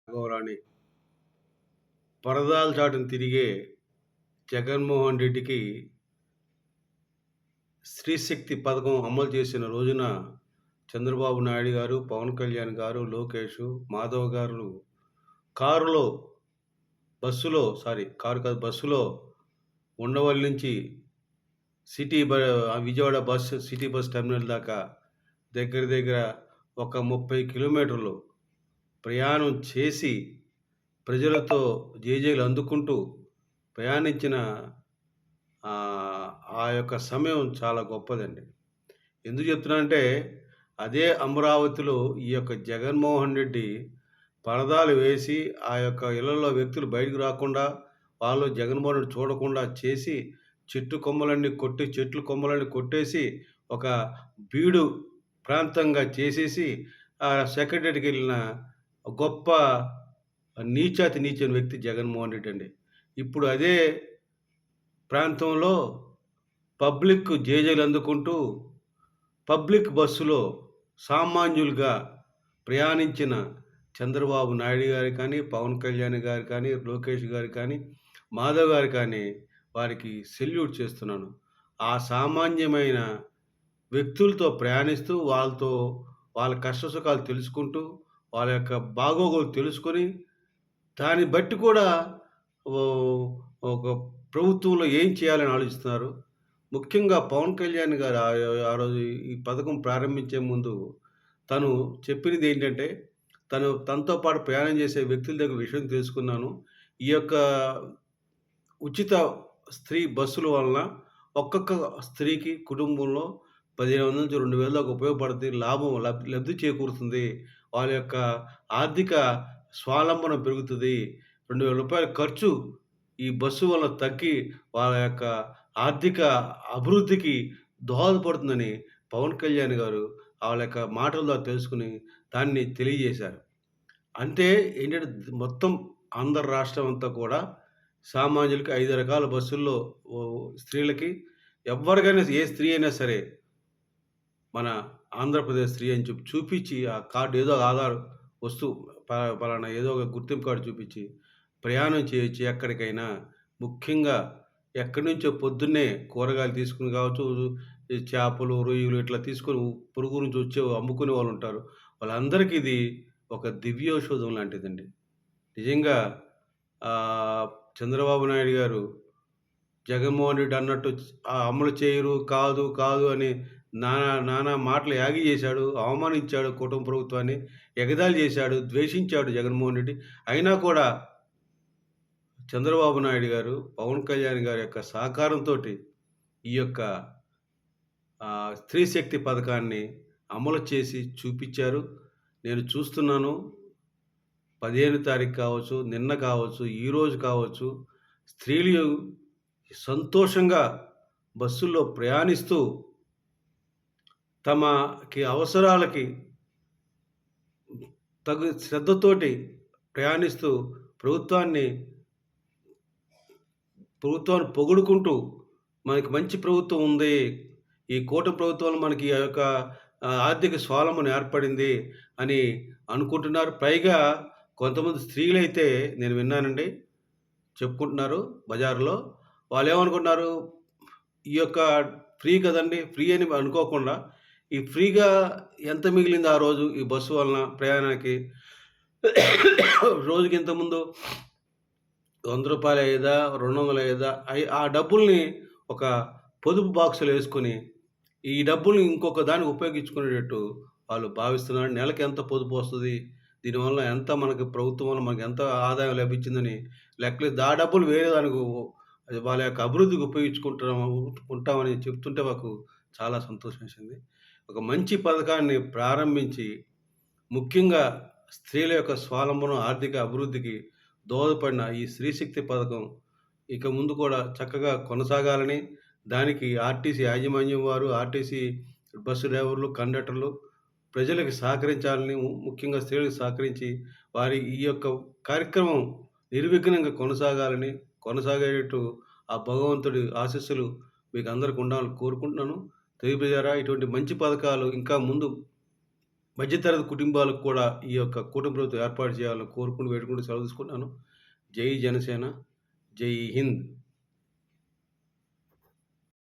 గౌరాణి పరదాల చాటున తిరిగే జగన్మోహన్ రెడ్డికి స్త్రీశక్తి పథకం అమలు చేసిన రోజున చంద్రబాబు నాయుడు గారు, పవన్ కళ్యాణ్ గారు, లోకేష్, మాధవ్ గారు కారులో కారు కాదు బస్సులో ఉండవల్లి నుంచి సిటీ బ విజయవాడ సిటీ బస్ టెర్మినల్ దాకా దగ్గర దగ్గర ఒక 30 కిలోమీటర్లు ప్రయాణం చేసి ప్రజలతో జేజేలు అందుకుంటూ ప్రయాణించిన ఆ యొక్క సమయం చాలా గొప్పదండి. ఎందుకు చెప్తున్నానంటే, అదే అమరావతిలో ఈ యొక్క జగన్మోహన్ రెడ్డి పరదాలు వేసి, ఆ యొక్క ఇళ్లలో వ్యక్తులు బయటకు రాకుండా, వాళ్ళు జగన్మోహన్ రెడ్డి చూడకుండా చేసి, చెట్లు కొమ్మలన్నీ కొట్టేసి, ఒక బీడు ప్రాంతంగా చేసేసి, సెక్రటేరియట్‌కెళ్ళిన గొప్ప నీచాతి నీచమైన వ్యక్తి జగన్మోహన్ రెడ్డి అండి. ఇప్పుడు అదే ప్రాంతంలో పబ్లిక్ జేజేలు అందుకుంటూ, పబ్లిక్ బస్సులో సామాన్యులుగా ప్రయాణించిన చంద్రబాబు నాయుడు గారు కానీ, పవన్ కళ్యాణ్ గారు కానీ, లోకేష్ గారు కానీ, మాధవ్ గారు కానీ వారికి సెల్యూట్ చేస్తున్నాను. ఆ సామాన్యమైన వ్యక్తులతో ప్రయాణిస్తూ, వాళ్ళ కష్ట సుఖాలు తెలుసుకుంటూ, వాళ్ళ యొక్క బాగోగులు తెలుసుకొని, దాన్ని బట్టి కూడా ఓ ఒక ప్రభుత్వంలో ఏం చేయాలని ఆలోచిస్తున్నారు. ముఖ్యంగా పవన్ కళ్యాణ్ గారు ఆ రోజు ఈ పథకం ప్రారంభించే ముందు తను చెప్పినదేంటంటే, తనతో పాటు ప్రయాణం చేసే వ్యక్తుల దగ్గర విషయం తెలుసుకున్నాను. ఈ యొక్క ఉచిత స్త్రీ బస్సుల వలన ఒక్కొక్క స్త్రీకి కుటుంబంలో 1500 నుంచి 2000 దాకా ఉపయోగపడుతుంది. లబ్ధి చేకూరుతుంది. వాళ్ళ యొక్క ఆర్థిక స్వావలంబన పెరుగుతది. రూ. 2000 ఖర్చు ఈ బస్సు వల్ల తగ్గి వాళ్ళ యొక్క ఆర్థిక అభివృద్ధికి దోహదపడుతుందని పవన్ కళ్యాణ్ గారు వాళ్ళ యొక్క మాటల ద్వారా తెలుసుకొని దాన్ని తెలియజేశారు. అంటే ఏంటంటే మొత్తం ఆంధ్ర రాష్ట్రం అంతా కూడా సామాన్యులకి 5 రకాల బస్సుల్లో స్త్రీలకి ఎవ్వరికైనా ఏ స్త్రీ అయినా సరే మన ఆంధ్రప్రదేశ్ స్త్రీ అని చూపించి ఆ కార్డ్ ఏదో ఆధార్ వస్తువు పలానా ఏదో ఒక గుర్తింపు కార్డ్ చూపించి ప్రయాణం చేయొచ్చు ఎక్కడికైనా. ముఖ్యంగా ఎక్కడి నుంచో పొద్దున్నే కూరగాయలు తీసుకొని కావచ్చు, ఈ చేపలు, రొయ్యలు ఇట్లా తీసుకొని పొరుగు నుంచి వచ్చే అమ్ముకునే వాళ్ళుంటారు. వాళ్ళందరికీ ఇది ఒక దివ్యౌషధం లాంటిదండి. నిజంగా చంద్రబాబు నాయుడు గారు జగన్మోహన్ రెడ్డి అన్నట్టు అమలు చేయరు, కాదు అని నానా మాటలు యాగి చేశాడు, అవమానించాడు కుటుంబ ప్రభుత్వాన్ని, ఎగతాళి చేశాడు, ద్వేషించాడు జగన్మోహన్ రెడ్డి. అయినా కూడా చంద్రబాబు నాయుడు గారు, పవన్ కళ్యాణ్ గారి యొక్క సహకారంతోటి ఈ యొక్క స్త్రీ శక్తి పథకాన్ని అమలు చేసి చూపిచ్చారు. నేను చూస్తున్నాను. 15 తారీఖు కావచ్చు, నిన్న కావచ్చు, ఈరోజు కావచ్చు, స్త్రీలు సంతోషంగా బస్సుల్లో ప్రయాణిస్తూ తమకి అవసరాలకి తగు శ్రద్ధతోటి ప్రయాణిస్తూ ప్రభుత్వాన్ని పొగుడుకుంటూ మనకి మంచి ప్రభుత్వం ఉంది. ఈ కూటమి ప్రభుత్వంలో మనకి ఆ యొక్క ఆర్థిక స్వావలంబన ఏర్పడింది అని అనుకుంటున్నారు. పైగా కొంతమంది స్త్రీలైతే నేను విన్నానండి. చెప్పుకుంటున్నారు బజార్‌లో. వాళ్ళేమనుకుంటున్నారు, ఈ యొక్క ఫ్రీ కదండీ! ఫ్రీ అని అనుకోకుండా, ఈ ఫ్రీగా ఎంత మిగిలింది ఆ రోజు ఈ బస్సు వలన ప్రయాణానికి? రోజుకి ఇంతకుముందు రూ. 100 అయ్యేదా? 200 అయ్యేదా? ఆ డబ్బుల్ని ఒక పొదుపు బాక్స్‌లో యేసుకొని, ఈ డబ్బుల్ని ఇంకొక దానికి ఉపయోగించుకునేటట్టు వాళ్ళు భావిస్తున్నారు. నెలకి ఎంత పొదుపు వస్తది? దీనివల్ల ఎంత మనకి ప్రభుత్వం వల్ల మనకెంత ఆదాయం లభించిందని లెక్కలేసి ఆ డబ్బులు వేరే దానికి వాళ్ళ యొక్క అభివృద్ధికి ఉంటామని చెప్తుంటే మాకు చాలా సంతోషమేసింది. ఒక మంచి పథకాన్ని ప్రారంభించి, ముఖ్యంగా స్త్రీల యొక్క స్వావలంబన, ఆర్థిక అభివృద్ధికి దోహదపడిన ఈ స్త్రీశక్తి పథకం ఇక ముందు కూడా చక్కగా కొనసాగాలని, దానికి ఆర్టీసీ యాజమాన్యం వారు, ఆర్టీసీ బస్సు డ్రైవర్లు, కండక్టర్లు ప్రజలకు సహకరించాలని, ముఖ్యంగా స్త్రీలకు సహకరించి వారి ఈ యొక్క కార్యక్రమం నిర్విఘ్నంగా కొనసాగేటట్టు ఆ భగవంతుడి ఆశీస్సులు మీకు అందరికి ఉండాలని కోరుకుంటున్నాను. తెలియజేయరా ఇటువంటి మంచి పథకాలు ఇంకా ముందు మధ్య తరగతి కుటుంబాలకు కూడా ఈ యొక్క కూటమి ప్రభుత్వం ఏర్పాటు చేయాలని కోరుకుంటూ, వేడుకుంటూ సెలవు తీసుకుంటున్నాను. జై జనసేన. జై హింద్.